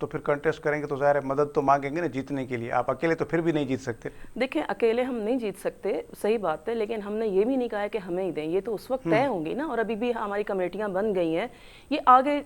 تو پھر کنٹیسٹ کریں گے تو ظاہر ہے مدد تو مانگیں گے نا جیتنے کے لیے. آپ اکیلے تو پھر بھی نہیں جیت سکتے. دیکھیں اکیلے ہم نہیں جیت سکتے, صحیح بات ہے, لیکن ہم نے یہ بھی نہیں کہا ہے کہ ہمیں ہی دیں, یہ تو اس وقت طے ہوں گی نا. اور ابھی بھی ہماری کمیٹیاں بن گئی ہیں, یہ آگے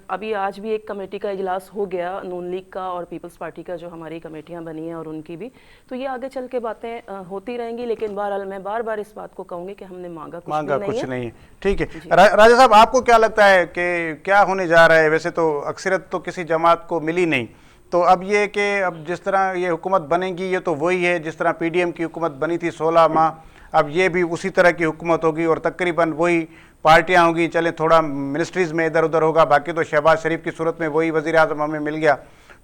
ابھی آج بھی ایک کمیٹی کا اجلاس ہو گیا نون لیگ کا اور پیپلز پارٹی کا, جو ہماری کمیٹیاں بنی ہیں اور ان کی بھی, تو یہ آگے چل کے باتیں ہوتی رہیں گی. لیکن بہرحال میں بار بار اس بات کو کہوں گی کہ ہم نے مانگا کچھ نہیں ہے. ٹھیک ہے. راجہ صاحب, آپ کو کیا لگتا ہے کہ کیا ہونے جا رہا ہے؟ ویسے تو اکثریت تو کسی جماعت کو ملی نہیں, تو اب یہ کہ اب جس طرح یہ حکومت بنے گی یہ تو وہی ہے جس طرح پی ڈی ایم کی حکومت بنی تھی 16 ماہ, اب یہ بھی اسی طرح کی حکومت ہوگی اور تقریباً وہی پارٹیاں ہوں گی. چلیں تھوڑا منسٹریز میں ادھر ادھر ہوگا, باقی تو شہباز شریف کی صورت میں وہی وزیر اعظم ہمیں مل گیا.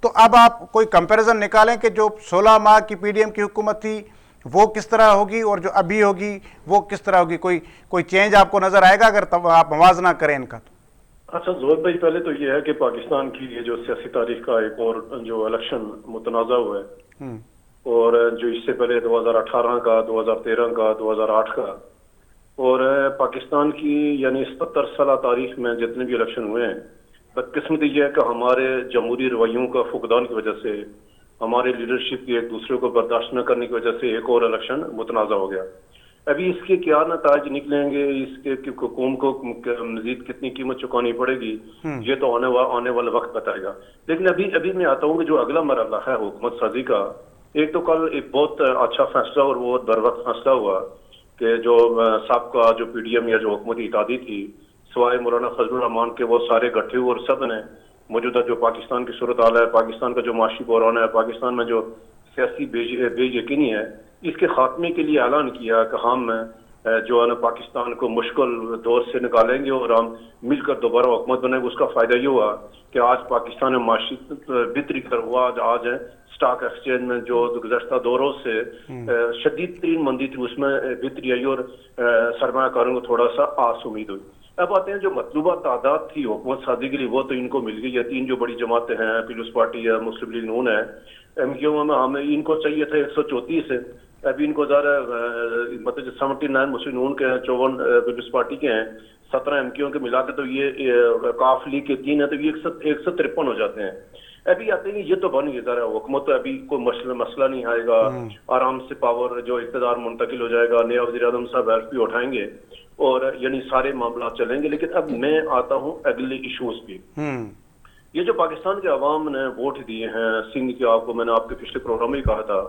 تو اب آپ کوئی کمپیریزن نکالیں کہ جو 16 ماہ کی پی ڈی ایم کی حکومت تھی وہ کس طرح ہوگی اور جو ابھی ہوگی وہ کس طرح ہوگی. کوئی چینج آپ کو نظر آئے گا اگر آپ موازنہ کریں ان کا؟ تو اچھا زہیر بھائی, پہلے تو یہ ہے کہ پاکستان کی یہ جو سیاسی تاریخ کا ایک اور جو الیکشن متنازع ہوا ہے, اور جو اس سے پہلے 2018 کا, 2013 کا, 2008 کا, اور پاکستان کی یعنی 70 سالہ تاریخ میں جتنے بھی الیکشن ہوئے ہیں, بدقسمتی یہ ہے کہ ہمارے جمہوری رویوں کا فقدان کی وجہ سے, ہمارے لیڈرشپ کی ایک دوسرے کو برداشت نہ کرنے کی وجہ سے ایک اور الیکشن متنازع ہو گیا. ابھی اس کے کیا نتائج نکلیں گے, اس کے قوم کو مزید کتنی قیمت چکانی پڑے گی, یہ تو آنے والا وقت بتائے گا. لیکن ابھی میں آتا ہوں کہ جو اگلا مرحلہ ہے حکومت سازی کا, ایک تو کل ایک بہت اچھا فیصلہ اور بہت بر وقت فیصلہ ہوا کہ جو سابقہ جو پی ڈی ایم یا جو حکومتی اتحادی تھی, سوائے مولانا فضل الرحمان کے وہ سارے گٹھے ہوئے اور سب نے موجودہ جو پاکستان کی صورتحال ہے, پاکستان کا جو معاشی بحران ہے, پاکستان میں جو سیاسی بے یقینی ہے, اس کے خاتمے کے لیے اعلان کیا کہ ہم جو ہے نا پاکستان کو مشکل دور سے نکالیں گے اور ہم مل کر دوبارہ حکومت بنیں گے. اس کا فائدہ یہ ہوا کہ آج پاکستان میں معاشی بہتری کر ہوا, آج اسٹاک ایکسچینج میں جو گزشتہ دوروں سے شدید ترین مندی تھی اس میں بہتری آئی اور سرمایہ کاروں کو تھوڑا سا آس امید ہوئی. اب آتے ہیں جو مطلوبہ تعداد تھی حکومت سازی کے لیے, وہ تو ان کو مل گئی ہے. 3 جو بڑی جماعتیں ہیں, پیپلز پارٹی ہے, مسلم لیگ نون ہے, ایم کیو ایم, ہمیں ان کو چاہیے تھا 134 ہے, ابھی ان کو زیادہ مطلب 79 مسلم نون کے ہیں, 54 پیپلز پارٹی کے ہیں, 17 ایم کیو کے ملا کے تو یہ کاف لیگ کے 3 ہے, تو یہ 153 ہو جاتے ہیں. ابھی آتے ہیں یہ تو بن گیا ذرا حکومت, تو ابھی کوئی مسئلہ نہیں آئے گا, آرام سے پاور جو اقتدار منتقل ہو جائے گا, نیا وزیر اعظم صاحب ایف پی اٹھائیں گے اور یعنی سارے معاملات چلیں گے. لیکن اب میں آتا ہوں اگلے ایشوز پہ. یہ جو پاکستان کے عوام نے ووٹ دیے ہیں سندھ کے, آپ کو میں نے آپ کے پچھلے پروگرام میں کہا تھا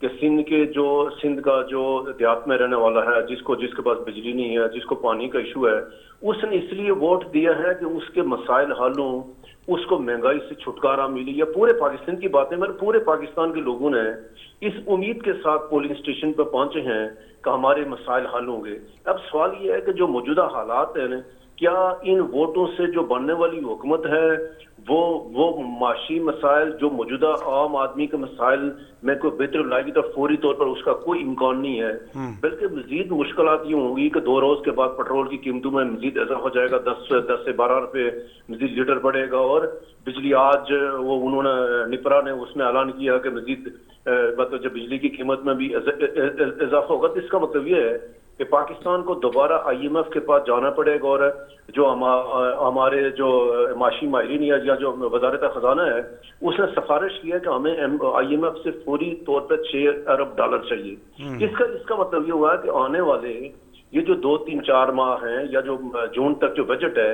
کہ سندھ کا جو دیہات میں رہنے والا ہے, جس کے پاس بجلی نہیں ہے, جس کو پانی کا ایشو ہے, اس نے اس لیے ووٹ دیا ہے کہ اس کے مسائل حل ہوں, اس کو مہنگائی سے چھٹکارا ملی. یا پورے پاکستان کی باتیں, میں پورے پاکستان کے لوگوں نے اس امید کے ساتھ پولنگ اسٹیشن پہ پہنچے ہیں کہ ہمارے مسائل حل ہوں گے. اب سوال یہ ہے کہ جو موجودہ حالات ہیں, کیا ان ووٹوں سے جو بننے والی حکومت ہے وہ معاشی مسائل, جو موجودہ عام آدمی کے مسائل میں کوئی بہتر لائے گی؟ تو فوری طور پر اس کا کوئی امکان نہیں ہے, بلکہ مزید مشکلات یہ ہوں گی کہ 2 روز کے بعد پیٹرول کی قیمتوں میں مزید اضافہ ہو جائے گا, 10 سے 12 روپے مزید لیٹر بڑھے گا. اور بجلی آج وہ انہوں نے نپرا نے اس میں اعلان کیا کہ مزید مطلب جب بجلی کی قیمت میں بھی اضافہ ہوگا, تو اس کا مطلب یہ ہے کہ پاکستان کو دوبارہ آئی ایم ایف کے پاس جانا پڑے گا. اور جو ہمارے جو معاشی ماہرین یا جو وزارت خزانہ ہے, اس نے سفارش کیا کہ ہمیں آئی ایم ایف سے فوری طور پر $6 ارب چاہیے. اس کا مطلب یہ ہوا کہ آنے والے یہ جو 2-3-4 ماہ ہیں, یا جو جون تک جو بجٹ ہے,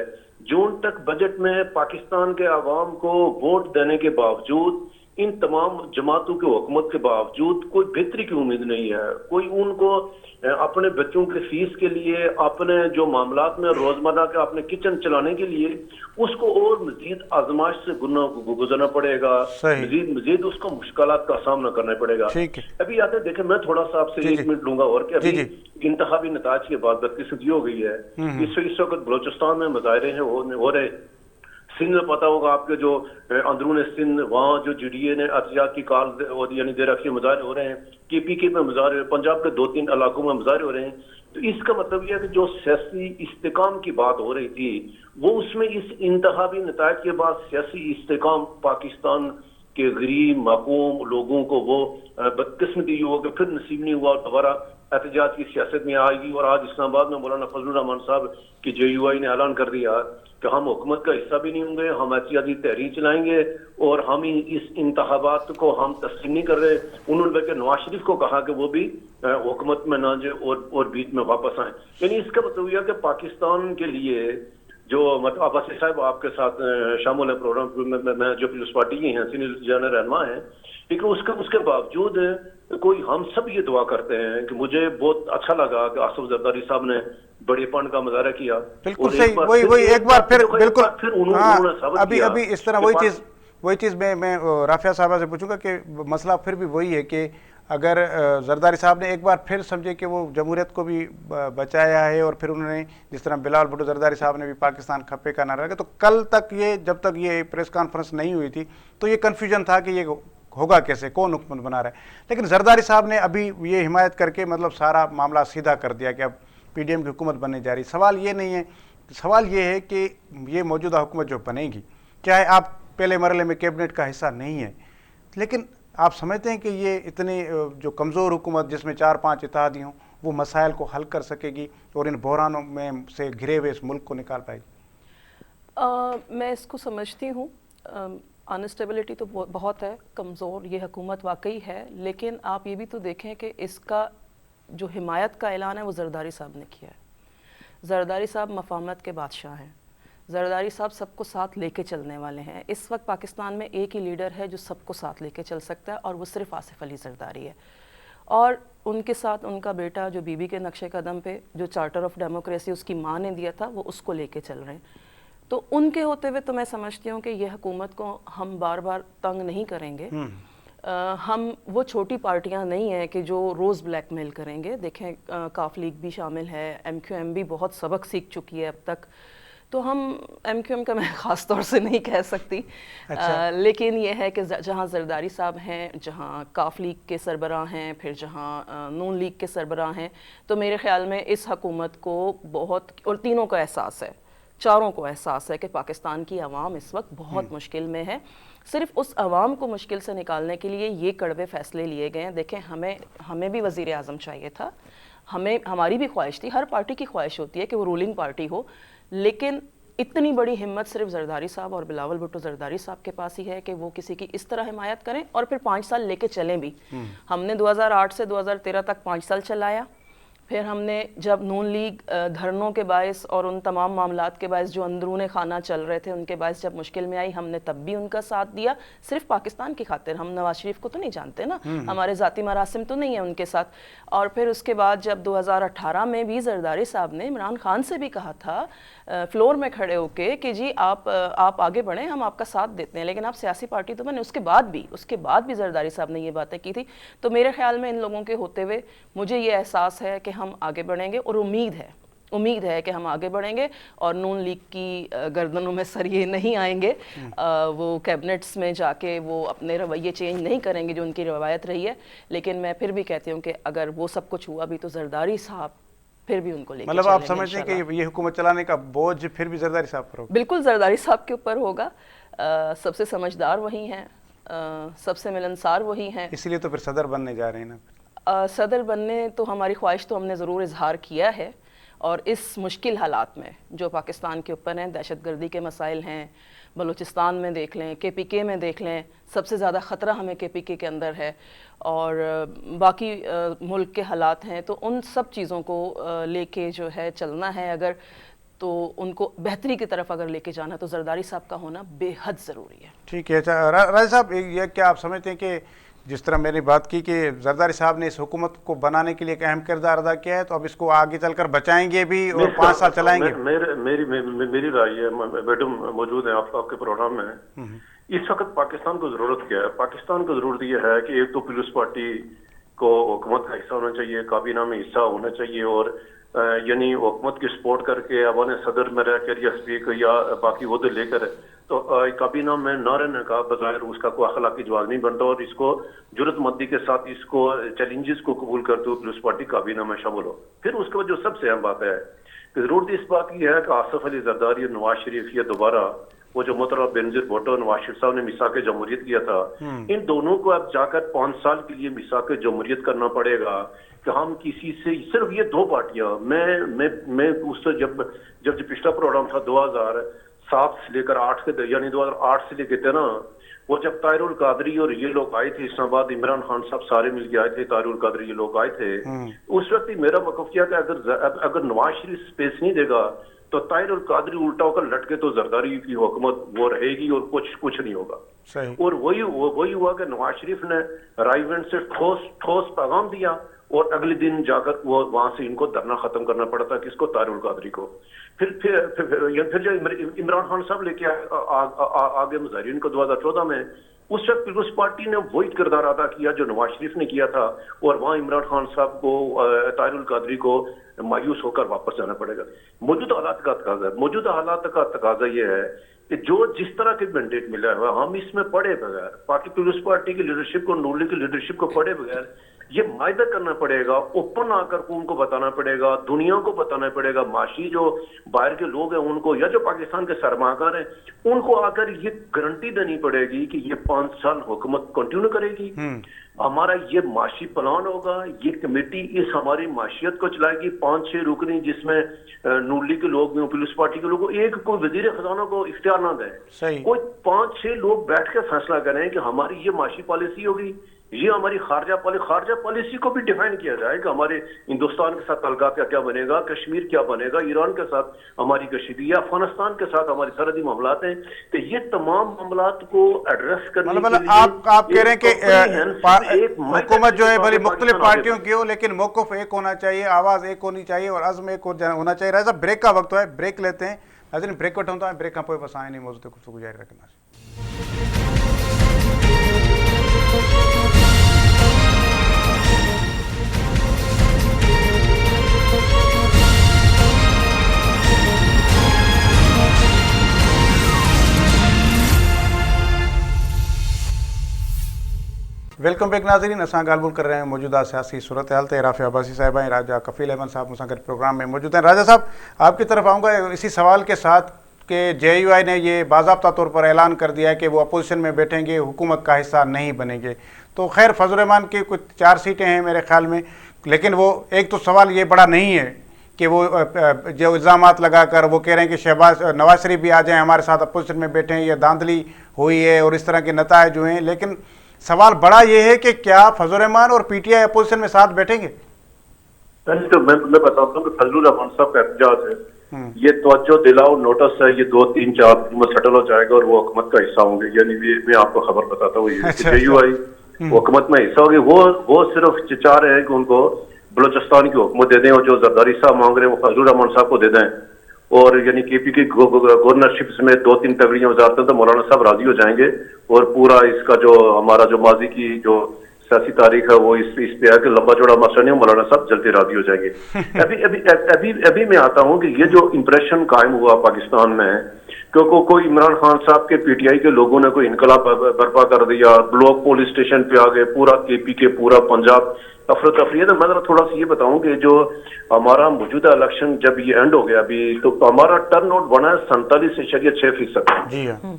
جون تک بجٹ میں پاکستان کے عوام کو ووٹ دینے کے باوجود, ان تمام جماعتوں کی حکومت کے باوجود کوئی بہتری کی امید نہیں ہے. کوئی ان کو اپنے بچوں کے فیس کے لیے, اپنے جو معاملات میں روزمرہ کے اپنے کچن چلانے کے لیے, اس کو اور مزید آزمائش سے گزرنا پڑے گا, مزید اس کو مشکلات کا سامنا کرنا پڑے گا. ابھی آتے دیکھیں, میں تھوڑا سا آپ سے 1 منٹ لوں گا, اور کہ ابھی انتخابی نتائج کے بعد بدقسمتی ہو گئی ہے. اس وقت بلوچستان میں مظاہرے ہیں ہو رہے, سندھ میں پتا ہوگا آپ کے جو اندرون سندھ, وہاں جو جی ڈی اے نے احتجاج کی کال یعنی دے رکھی, مظاہرے ہو رہے ہیں. کے پی کے میں مظاہرے, پنجاب کے 2-3 علاقوں میں مظاہرے ہو رہے ہیں. تو اس کا مطلب یہ ہے کہ جو سیاسی استحکام کی بات ہو رہی تھی, وہ اس میں اس انتخابی نتائج کے بعد سیاسی استحکام پاکستان کے غریب محکوم لوگوں کو وہ بدقسمتی ہوا کہ پھر نصیب نہیں ہوا, دوبارہ احتجاج کی سیاست میں آئے گی. اور آج اسلام آباد میں مولانا فضل الرحمان صاحب کی JUI نے اعلان کر دیا کہ ہم حکومت کا حصہ بھی نہیں ہوں گے, ہم احتجاجی تحریک چلائیں گے اور ہم اس انتخابات کو ہم تسلیم نہیں کر رہے. انہوں نے بلکہ نواز شریف کو کہا کہ وہ بھی حکومت میں نہ جائے اور بیچ میں واپس آئیں. یعنی اس کا مطلب یہ کہ پاکستان کے لیے جو مطلب عباسی صاحب آپ کے ساتھ شامل ہے پروگرام میں جو پیپلز پارٹی کی ہیں, سینئر جنرل رہنما ہیں, لیکن اس کے باوجود کوئی ہم سب یہ دعا کرتے ہیں کہ مجھے بہت اچھا لگا کہ آصف زرداری صاحب نے بڑے پن کا مظاہرہ کیا. بالکل صحیح, وہی ایک بار پھر بالکل. ابھی اس طرح وہی چیز میں رافعہ صاحبہ سے پوچھوں گا کہ مسئلہ پھر بھی وہی ہے کہ اگر زرداری صاحب نے ایک بار پھر سمجھے کہ وہ جمہوریت کو بھی بچایا ہے, اور پھر انہوں نے جس طرح بلاول بھٹو زرداری صاحب نے بھی پاکستان کھپے کا نعرہ رکھا, تو کل تک جب تک یہ پریس کانفرنس نہیں ہوئی تھی تو یہ کنفیوژن تھا کہ یہ ہوگا کیسے, کون حکومت بنا رہا ہے. لیکن زرداری صاحب نے ابھی یہ حمایت کر کے مطلب سارا معاملہ سیدھا کر دیا کہ اب PDM کی حکومت بننے جا رہی. سوال یہ نہیں ہے, سوال یہ ہے کہ یہ موجودہ حکومت جو بنے گی, چاہے آپ پہلے مرحلے میں کیبنٹ کا حصہ نہیں ہے, لیکن آپ سمجھتے ہیں کہ یہ اتنی جو کمزور حکومت جس میں 4-5 اتحادی ہوں وہ مسائل کو حل کر سکے گی اور ان بحرانوں میں سے گھرے ہوئے اس ملک کو نکال پائے گی؟ میں اس کو سمجھتی ہوں, انسٹیبلٹی تو بہت ہے, کمزور یہ حکومت واقعی ہے, لیکن آپ یہ بھی تو دیکھیں کہ اس کا جو حمایت کا اعلان ہے وہ زرداری صاحب نے کیا ہے. زرداری صاحب مفاہمت کے بادشاہ ہیں, زرداری صاحب سب کو ساتھ لے کے چلنے والے ہیں. اس وقت پاکستان میں ایک ہی لیڈر ہے جو سب کو ساتھ لے کے چل سکتا ہے, اور وہ صرف آصف علی زرداری ہے. اور ان کے ساتھ ان کا بیٹا جو بی بی کے نقش قدم پہ جو چارٹر آف ڈیموکریسی اس کی ماں نے دیا تھا, وہ اس کو لے کے چل رہے ہیں. تو ان کے ہوتے ہوئے تو میں سمجھتی ہوں کہ یہ حکومت کو ہم بار بار تنگ نہیں کریں گے. ہم وہ چھوٹی پارٹیاں نہیں ہیں کہ جو روز بلیک میل کریں گے. دیکھیں کاف لیگ بھی شامل ہے, MQM بھی بہت سبق سیکھ چکی ہے اب تک, تو ہم MQM کا میں خاص طور سے نہیں کہہ سکتی. لیکن یہ ہے کہ جہاں زرداری صاحب ہیں, جہاں کاف لیگ کے سربراہ ہیں, پھر جہاں نون لیگ کے سربراہ ہیں, تو میرے خیال میں اس حکومت کو بہت, اور تینوں کا احساس ہے, چاروں کو احساس ہے کہ پاکستان کی عوام اس وقت بہت مشکل میں ہے. صرف اس عوام کو مشکل سے نکالنے کے لیے یہ کڑوے فیصلے لیے گئے ہیں. دیکھیں ہمیں بھی وزیر اعظم چاہیے تھا, ہماری بھی خواہش تھی, ہر پارٹی کی خواہش ہوتی ہے کہ وہ رولنگ پارٹی ہو, لیکن اتنی بڑی ہمت صرف زرداری صاحب اور بلاول بھٹو زرداری صاحب کے پاس ہی ہے کہ وہ کسی کی اس طرح حمایت کریں اور پھر 5 سال لے کے چلیں بھی. ہم نے 2008 سے 2013 تک 5 سال چلایا. پھر ہم نے جب نون لیگ دھرنوں کے باعث اور ان تمام معاملات کے باعث جو اندرون خانہ چل رہے تھے ان کے باعث جب مشکل میں آئی, ہم نے تب بھی ان کا ساتھ دیا, صرف پاکستان کی خاطر. ہم نواز شریف کو تو نہیں جانتے نا, ہمارے ذاتی مراسم تو نہیں ہیں ان کے ساتھ. اور پھر اس کے بعد جب 2018 میں بھی زرداری صاحب نے عمران خان سے بھی کہا تھا فلور میں کھڑے ہو کے کہ جی آپ آگے بڑھیں, ہم آپ کا ساتھ دیتے ہیں, لیکن آپ سیاسی پارٹی تو بنے. اس کے بعد بھی زرداری صاحب نے یہ باتیں کی تھی. تو میرے خیال میں ان لوگوں کے ہوتے ہوئے مجھے یہ احساس ہے کہ ہم آگے بڑھیں گے, اور امید ہے کہ ہم آگے بڑھیں گے اور نون لیگ کی گردنوں میں سر یہ نہیں آئیں گے. وہ کیبنٹس میں جا کے وہ اپنے رویے چینج نہیں کریں گے جو ان کی روایت رہی ہے. لیکن میں پھر بھی کہتی ہوں کہ اگر وہ سب کچھ ہوا بھی تو زرداری صاحب پھر بھی ان کو لے کے مطلب آپ سمجھتے ہیں کہ یہ حکومت چلانے کا بوجھ پھر بھی زرداری صاحب پر ہوگا؟ بالکل زرداری صاحب کے اوپر ہوگا. سب سے سمجھدار وہی ہیں, سب سے ملنسار وہی ہیں, اسی لیے تو پھر صدر بننے جا رہے ہیں نا. صدر بننے تو ہماری خواہش تو ہم نے ضرور اظہار کیا ہے, اور اس مشکل حالات میں جو پاکستان کے اوپر ہیں, دہشت گردی کے مسائل ہیں, بلوچستان میں دیکھ لیں, KPK میں دیکھ لیں, سب سے زیادہ خطرہ ہمیں KPK کے اندر ہے, اور باقی ملک کے حالات ہیں, تو ان سب چیزوں کو لے کے جو ہے چلنا ہے اگر, تو ان کو بہتری کی طرف اگر لے کے جانا تو زرداری صاحب کا ہونا بے حد ضروری ہے. ٹھیک ہے. اچھا راجہ صاحب, یہ کیا آپ سمجھتے ہیں کہ جس طرح میں نے بات کی کہ زرداری صاحب نے اس حکومت کو بنانے کے لیے ایک اہم کردار ادا کیا ہے, تو اب اس کو آگے چل کر بچائیں گے بھی اور 5 سال چلائیں گے؟ میری رائے ہے, میڈم موجود ہیں آپ کے پروگرام میں, اس وقت پاکستان کو ضرورت کیا ہے؟ پاکستان کو ضرورت یہ ہے کہ ایک تو پیپلز پارٹی کو حکومت کا حصہ ہونا چاہیے, کابینہ میں حصہ ہونا چاہیے, اور یعنی حکومت کی سپورٹ کر کے ایوان صدر میں رہ کر یا اسپیکر یا باقی عہدے لے کر تو کابینہ میں نہ رہنے کا بظاہر اس کا کوئی اخلاقی جواز نہیں بنتا, اور اس کو جرت مندی کے ساتھ اس کو چیلنجز کو قبول کرتے ہوئے پیپلز پارٹی کابینہ میں شامل ہو. پھر اس کے بعد جو سب سے اہم بات ہے کہ ضرورت اس بات کی ہے کہ آصف علی زرداری اور نواز شریف یہ دوبارہ وہ جو محترم بینظیر بھٹو نواز شریف صاحب نے میثاق جمہوریت کیا تھا، ان دونوں کو اب جا کر 5 سال کے لیے میثاق جمہوریت کرنا پڑے گا کہ ہم کسی سے، صرف یہ 2 پارٹیاں، میں اس سے جب پچھلا پروگرام تھا 2007 سے لے کر 8 کے، یعنی 2008 سے لے کے 13، وہ جب طاہر القادری اور یہ لوگ آئے تھے اسلام آباد، عمران خان صاحب سارے مل کے آئے تھے، طاہر القادری یہ لوگ آئے تھے، اس وقت میرا موقف کیا کہ اگر نواز شریف اسپیس نہیں دے گا تو طاہر القادری الٹا ہو کر لٹکے تو زرداری کی حکومت وہ رہے گی اور کچھ نہیں ہوگا. اور وہی ہوا کہ نواز شریف نے رائے ونڈ سے ٹھوس پیغام دیا اور اگلے دن جا کر وہ وہاں سے ان کو دھرنا ختم کرنا پڑا تھا، کس کو؟ طاہر القادری کو. پھر جو عمران خان صاحب لے کے آگے مظاہرین کو 2014 میں، اس وقت پیپلز پارٹی نے وہی کردار ادا کیا جو نواز شریف نے کیا تھا، اور وہاں عمران خان صاحب کو، طاہر القادری کو مایوس ہو کر واپس جانا پڑے گا. موجودہ حالات کا تقاضا یہ ہے کہ جو جس طرح کے مینڈیٹ ملا ہے ہم اس میں پڑے بغیر، پارٹی پیپلز پارٹی کی لیڈرشپ کو، نون لیگ کی لیڈرشپ کو پڑے بغیر یہ معاہدہ کرنا پڑے گا، اوپن آ کر قوم کو بتانا پڑے گا، دنیا کو بتانا پڑے گا، معاشی جو باہر کے لوگ ہیں ان کو، یا جو پاکستان کے سرمایہ کار ہیں ان کو آ کر یہ گارنٹی دینی پڑے گی کہ یہ 5 سال حکومت کنٹینیو کرے گی، ہمارا یہ معاشی پلان ہوگا، یہ کمیٹی اس ہماری معیشت کو چلائے گی، 5-6 رکنی جس میں نون لیگ کے لوگ بھی، پیپلز پارٹی کے لوگ، ایک کوئی وزیر خزانہ کو اختیار نہ دیں، کوئی 5-6 لوگ بیٹھ کے فیصلہ کریں کہ ہماری یہ معاشی پالیسی ہوگی، یہ ہماری خارجہ پالیسی کو بھی ڈیفائن کیا جائے کہ ہمارے ہندوستان کے ساتھ تعلقات کا کیا بنے گا، کشمیر کیا بنے گا، ایران کے ساتھ ہماری کشیدگی، یا افغانستان کے ساتھ ہماری سرحدی معاملات ہیں، تو یہ تمام معاملات کو ایڈریس کرنے کے لیے آپ کہہ رہے ہیں کہ حکومت جو ہے بھلی مختلف پارٹیوں کی ہو لیکن موقف ایک ہونا چاہیے، آواز ایک ہونی چاہیے اور عزم ایک ہونا چاہیے. راجہ صاحب بریک کا وقت ہے، بریک لیتے ہیں. ناظرین بریک وٹ ہوتا ہے، بریک کا پوئے بس آئے نہیں موضوع گفتگو جاری رکھنا. ویلکم بیک ناظرین. اساں گال بول کر رہے ہیں موجودہ سیاسی صورتحال تے. رافع عباسی صاحب ہیں، راجہ کفیل احمد صاحب مساکر پروگرام میں موجود ہیں. راجہ صاحب آپ کی طرف آؤں گا اسی سوال کے ساتھ کہ جے یو آئی نے یہ باضابطہ طور پر اعلان کر دیا ہے کہ وہ اپوزیشن میں بیٹھیں گے، حکومت کا حصہ نہیں بنیں گے. تو خیر فضل الرحمان کی کچھ 4 سیٹیں ہیں میرے خیال میں، لیکن وہ ایک تو سوال یہ بڑا نہیں ہے کہ وہ جو الزامات لگا کر وہ کہہ رہے ہیں کہ نواز شریف بھی آ جائیں ہمارے ساتھ اپوزیشن میں بیٹھیں، یہ دھاندلی ہوئی ہے اور اس طرح کے نتائج جو ہیں. لیکن سوال بڑا یہ ہے کہ کیا فضل الرحمان اور پی ٹی آئی اپوزیشن میں ساتھ بیٹھیں گے؟ تو میں بتاتا ہوں کہ فضل الرحمان صاحب کا احتجاج ہے، یہ توجہ دلاؤ نوٹس ہے، یہ 2-3-4 میں سیٹل ہو جائے گا اور وہ حکومت کا حصہ ہوں گے. یعنی میں آپ کو خبر بتاتا ہوں یہ جے یو آئی حکومت میں حصہ ہوگی. وہ صرف چاہ رہے ہیں کہ ان کو بلوچستان کی حکومت دے دیں، اور جو زرداری صاحب مانگ رہے ہیں وہ فضل الرحمان صاحب کو دے دیں، اور یعنی کے پی کی گورنرشپ میں 2-3 تگڑیاں وزارتیں تو مولانا صاحب راضی ہو جائیں گے، اور پورا اس کا جو ہمارا جو ماضی کی جو سیاسی تاریخ ہے وہ اس پہ ہے کہ لمبا چوڑا مسئلہ نہیں، مولانا صاحب جلدی راضی ہو جائیں گے. ابھی میں آتا ہوں کہ یہ جو امپریشن قائم ہوا پاکستان میں، کیونکہ کوئی عمران خان صاحب کے پی ٹی آئی کے لوگوں نے کوئی انقلاب برپا کر دیا، لوگ پولیس اسٹیشن پہ آ گئے، پورا کے پی کے پورا پنجاب افرتفری ہے. تو میں ذرا تھوڑا سا یہ بتاؤں کہ جو ہمارا موجودہ الیکشن جب یہ اینڈ ہو گیا ابھی، تو ہمارا ٹرن آؤٹ بنا ہے 47.6%. جی ہاں،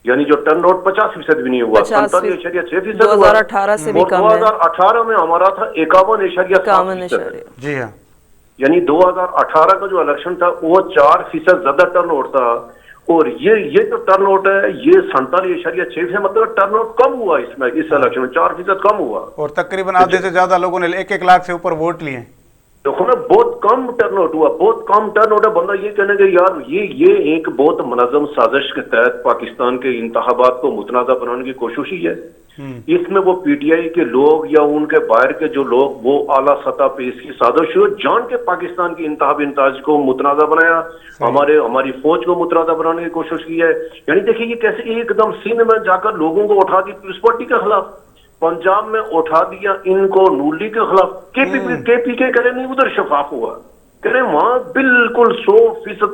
یعنی جو ٹرن آؤٹ 50% بھی نہیں ہوا، 47.6% 2018 سے بھی کم ہے. 2018 میں ہمارا تھا 51.7%. جی ہاں، یعنی 2018 کا جو الیکشن تھا وہ 4% زیادہ ٹرن آؤٹ تھا، اور یہ جو ٹرن آؤٹ ہے یہ 47.6%، مطلب ٹرن آؤٹ کم ہوا اس میں، اس الیکشن میں 4% کم ہوا، اور تقریباً آدھے سے زیادہ لوگوں نے 1 لاکھ سے اوپر ووٹ لیے. دیکھو نا بہت کم ٹرن آؤٹ ہوا، بہت کم ٹرن آؤٹ ہے. بندہ یہ کہنے کہ یار یہ ایک بہت منظم سازش کے تحت پاکستان کے انتخابات کو متنازع بنانے کی کوشش ہی ہے. اس میں وہ پی ٹی آئی کے لوگ یا ان کے باہر کے جو لوگ وہ اعلیٰ سطح پہ اس کی سازش ہوئی، جان کے پاکستان کی انتخابی نتائج کو متنازع بنایا، ہماری فوج کو متنازع بنانے کی کوشش کی ہے. یعنی دیکھیں یہ کیسے ایک دم سندھ میں جا کر لوگوں کو اٹھا دی پیپلز پارٹی کے خلاف، پنجاب میں اٹھا دیا ان کو نون لیگ کے خلاف. کے پی کے کرے نہیں ادھر شفاف ہوا، کرے وہاں بالکل 100%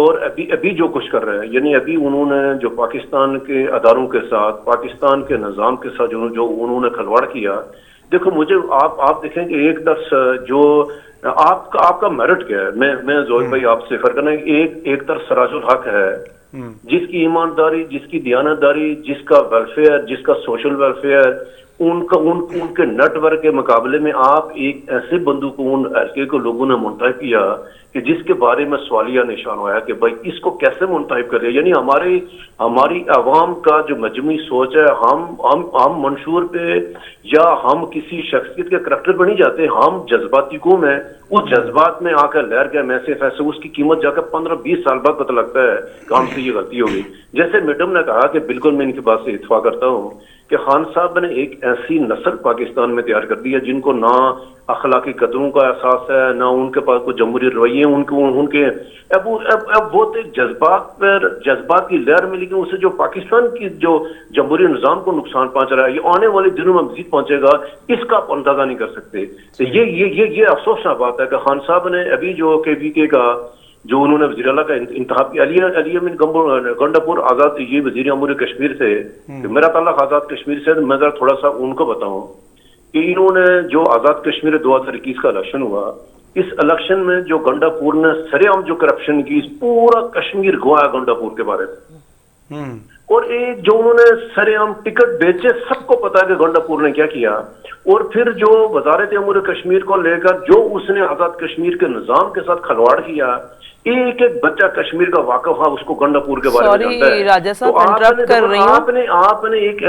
اور ابھی جو کچھ کر رہے ہیں، یعنی ابھی انہوں نے جو پاکستان کے اداروں کے ساتھ، پاکستان کے نظام کے ساتھ جو انہوں نے کھلواڑ کیا، دیکھو مجھے آپ دیکھیں کہ ایک طرف جو آپ کا میرٹ کیا ہے، میں زہیر بھائی آپ سے فرق کرنا، ایک طرف سراج الحق ہے جس کی ایمانداری، جس کی دیانتداری، جس کا ویلفیئر، جس کا سوشل ویلفیئر، ان کے نیٹ ورک کے مقابلے میں آپ ایک ایسے بندو کو ان حلقے کو لوگوں نے منتخب کیا کہ جس کے بارے میں سوالیہ نشان ہوا کہ بھائی اس کو کیسے منتخب کر رہے، یعنی ہماری عوام کا جو مجموعی سوچ ہے، ہم منشور پہ یا ہم کسی شخصیت کے کریکٹر پہ نہیں جاتے، ہم جذباتی قوم ہے، اس جذبات میں آ کر لہر کے میں سے فیصلے، اس کی قیمت جا کر 15-20 سال بعد پتہ لگتا ہے کہ ہم سے یہ غلطی ہوگی. جیسے میڈم نے کہا کہ بالکل میں ان کی بات سے اتفاق کرتا ہوں کہ خان صاحب نے ایک ایسی نسل پاکستان میں تیار کر دی ہے جن کو نہ اخلاقی قدروں کا احساس ہے، نہ ان کے پاس کوئی جمہوری رویے، ان کے اب وہ تو جذبات کی لہر میں، لیکن اسے جو پاکستان کی جو جمہوری نظام کو نقصان پہنچ رہا ہے، یہ آنے والے دنوں میں مزید پہنچے گا، اس کا آپ اندازہ نہیں کر سکتے. یہ افسوسناک بات ہے کہ خان صاحب نے ابھی جو KPK کا جو انہوں نے وزیر اعلیٰ کا انتخاب کیا، علی امین گنڈاپور آزاد، یہ وزیر امور کشمیر سے، میرا تعلق آزاد کشمیر سے، میں ذرا تھوڑا سا ان کو بتاؤں کہ انہوں نے جو آزاد کشمیر 2021 کا الیکشن ہوا، اس الیکشن میں جو گنڈاپور نے سرے عام جو کرپشن کی، پورا کشمیر گواہ ہے گنڈاپور کے بارے میں، اور ایک جو انہوں نے سرے عام ٹکٹ بیچے، سب کو پتا ہے کہ گنڈاپور نے کیا کیا. اور پھر جو وزارت امور کشمیر کو لے کر جو اس نے آزاد کشمیر کے نظام کے ساتھ کھلواڑ کیا، ایک بچہ کشمیر کا واقف ہے، اس کو گنڈاپور کے بارے میں جانتا ہے. راجہ صاحب انٹرپٹ کر رہی ہوں. آپ نے ایک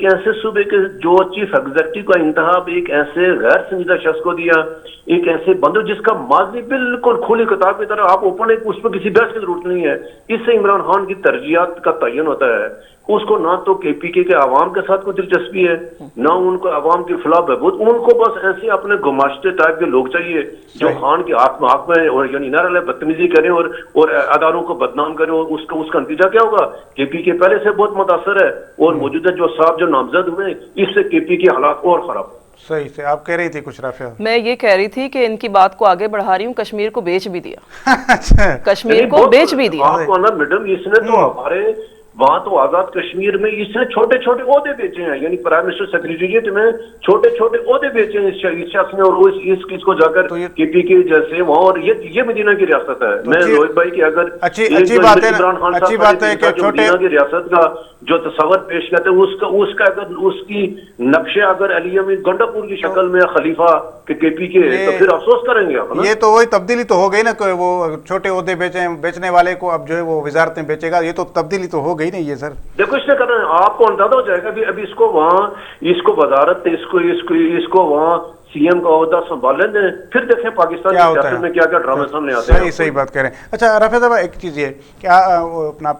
ایسے صوبے کے جو چیف ایگزیکٹو کا انتخاب ایک ایسے غیر سنجیدہ شخص کو دیا، ایک ایسے بندو جس کا ماضی بالکل کھلی کتاب کی طرح، آپ اوپن، اس پہ کسی بحث کی ضرورت نہیں ہے. اس سے عمران خان کی ترجیحات کا تعین ہوتا ہے. اس کو نہ تو KPK کے عوام کے ساتھ کوئی دلچسپی ہے، نہ ان کو عوام کی فلاح بہبود، ان کو بس ایسے اپنے گماشتے ٹائپ کے لوگ چاہیے جو خان کے آنکھ میں اور یعنی نہ رہے بدتمیزی کریں اور اداروں کو بدنام کریں. اور اس کا نتیجہ کیا ہوگا؟ KPK پہلے سے بہت متاثر ہے، اور موجودہ جو صاحب جو نامزد ہوئے، اس سے KPK حالات اور خراب. صحیح سے آپ کہہ رہی تھی کچھ رافعہ؟ میں یہ کہہ رہی تھی کہ ان کی بات کو آگے بڑھا رہی ہوں، کشمیر کو بیچ بھی دیا. کشمیر کو بیچ بھی دیا. آپ کو نا میڈم، اس نے تو ہمارے وہاں تو آزاد کشمیر میں اس نے چھوٹے چھوٹے عہدے بیچے ہیں، یعنی پرائم منسٹر سیکریٹریٹ میں چھوٹے چھوٹے عہدے بیچے ہیں اس شخص نے، اور اس کو جا کر KPK جیسے وہاں، اور یہ مدینہ کی ریاست ہے. میں روہت بھائی کی اگر اچھی بات ہے کہ مدینہ کی ریاست کا جو تصور پیش کرتے ہیں، اس کا اگر اس کی نقشے اگر علی امین گنڈاپور کی شکل میں خلیفہ کہ KPK، تو پھر افسوس کریں گے. یہ تو وہی تبدیلی تو ہو گئی نا کہ وہ چھوٹے عہدے بیچنے والے کو اب جو ہے وہ وزارتیں بیچے گا. یہ تو تبدیلی تو ہو گئی نہیں. یہ سر دیکھو اس نے کرنا ہے، آپ کو اندازہ ہو جائے گا ابھی اس کو وہاں، اس کو وزارت، اس کو وہاں CM کا عہدہ سنبھالنے دیں، پھر دیکھیں پاکستان کی سیاست میں کیا کیا ڈرامے سامنے آتے ہیں. صحیح بات کہہ رہے ہیں. اچھا رافع صاحب، ایک چیز یہ کہ اپنا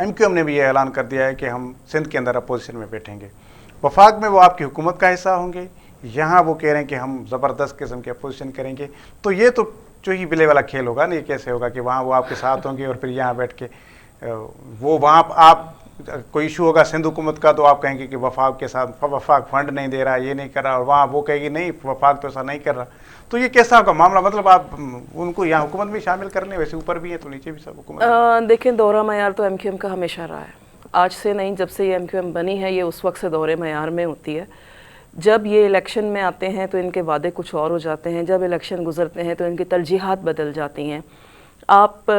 MQM نے بھی یہ اعلان کر دیا ہے کہ ہم سندھ کے اندر اپوزیشن میں بیٹھیں گے. وفاق میں وہ آپ کی حکومت کا حصہ ہوں گے، یہاں وہ کہہ رہے ہیں کہ ہم زبردست قسم کی اپوزیشن کریں گے. تو یہ تو چوہی بلے والا کھیل ہوگا نا. یہ کیسے ہوگا کہ وہاں وہ آپ کے ساتھ ہوں گے اور پھر یہاں بیٹھ کے وہ وہاں آپ کوئی ایشو ہوگا سندھ حکومت کا تو آپ کہیں گے کہ وفاق کے ساتھ، وفاق فنڈ نہیں دے رہا، یہ نہیں کر رہا، اور وہاں وہ کہے گی نہیں وفاق تو ایسا نہیں کر رہا. تو یہ کیسا کا معاملہ؟ مطلب آپ ان کو یہاں حکومت میں شامل کر لیں، ویسے اوپر بھی ہے تو نیچے بھی سب حکومت. دیکھیں، دورہ معیار تو MQM کا ہمیشہ رہا ہے، آج سے نہیں. جب سے یہ MQM بنی ہے، یہ اس وقت سے دورے معیار میں ہوتی ہے. جب یہ الیکشن میں آتے ہیں تو ان کے وعدے کچھ اور ہو جاتے ہیں، جب الیکشن گزرتے ہیں تو ان کی ترجیحات بدل جاتی ہیں. آپ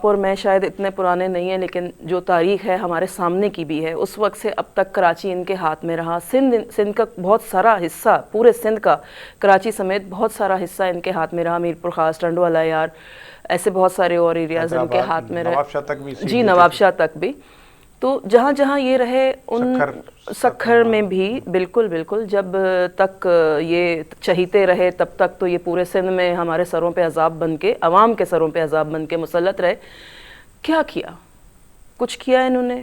اور میں شاید اتنے پرانے نہیں ہیں، لیکن جو تاریخ ہے ہمارے سامنے کی بھی ہے. اس وقت سے اب تک کراچی ان کے ہاتھ میں رہا. سندھ کا بہت سارا حصہ، پورے سندھ کا، کراچی سمیت بہت سارا حصہ ان کے ہاتھ میں رہا. میرپور خاص، ٹنڈو والا یار، ایسے بہت سارے اور ایریاز ان کے ہاتھ میں رہے. جی، نواب شاہ تک بھی. تو جہاں جہاں یہ رہے، ان سکھر میں بھی بالکل جب تک یہ چہیتے رہے تب تک تو یہ پورے سندھ میں ہمارے سروں پہ عذاب بن کے، عوام کے سروں پہ عذاب بن کے مسلط رہے. کیا کیا؟ کچھ کیا انہوں نے؟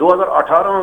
2018